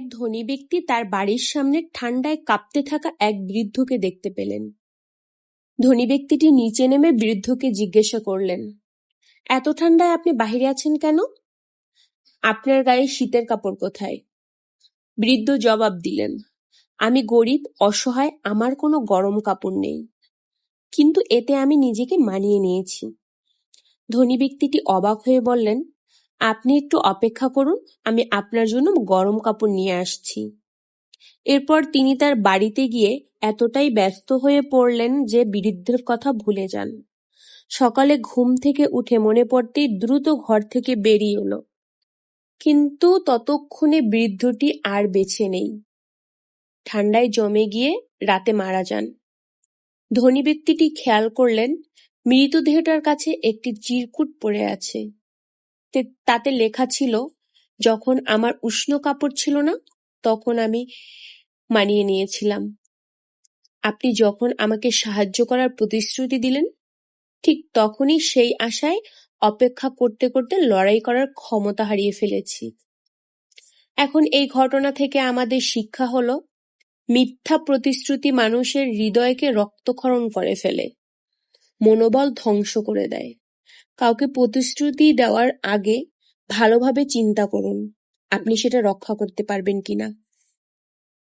এক ধনী ব্যক্তি তার বাড়ির সামনে ঠান্ডায় কাঁপতে থাকা এক বৃদ্ধকে দেখতে পেলেন। ধনী ব্যক্তিটি নিচে নেমে বৃদ্ধকে জিজ্ঞাসা করলেন, এত ঠান্ডায় আপনি বাহিরে আছেন কেন? আপনার গায়ে শীতের কাপড় কোথায়? বৃদ্ধ জবাব দিলেন, আমি গরিব, অসহায়, আমার কোনো গরম কাপড় নেই, কিন্তু এতে আমি নিজেকে মানিয়ে নিয়েছি। ধনী ব্যক্তিটি অবাক হয়ে বললেন, আপনি একটু অপেক্ষা করুন, আমি আপনার জন্য গরম কাপড় নিয়ে আসছি। এরপর তিনি তার বাড়িতে গিয়ে এতটাই ব্যস্ত হয়ে পড়লেন যে বৃদ্ধের কথা ভুলে যান। সকালে ঘুম থেকে উঠে মনে পড়তেই দ্রুত ঘর থেকে বেরিয়ে এলো, কিন্তু ততক্ষণে বৃদ্ধটি আর বেঁচে নেই। ঠান্ডায় জমে গিয়ে রাতে মারা যান। ধনী ব্যক্তিটি খেয়াল করলেন মৃতদেহটার কাছে একটি চিরকুট পড়ে আছে। তাতে লেখা ছিল, যখন আমার উষ্ণ কাপড় ছিল না তখন আমি মানিয়ে নিয়েছিলাম। আপনি যখন আমাকে সাহায্য করার প্রতিশ্রুতি দিলেন, ঠিক তখনই সেই আশায় অপেক্ষা করতে করতে লড়াই করার ক্ষমতা হারিয়ে ফেলেছি। এখন এই ঘটনা থেকে আমাদের শিক্ষা হলো, মিথ্যা প্রতিশ্রুতি মানুষের হৃদয়কে রক্তক্ষরণ করে ফেলে, মনোবল ধ্বংস করে দেয়। কাউকে প্রতিশ্রুতি দেওয়ার আগে ভালোভাবে চিন্তা করুন আপনি সেটা রক্ষা করতে পারবেন কিনা।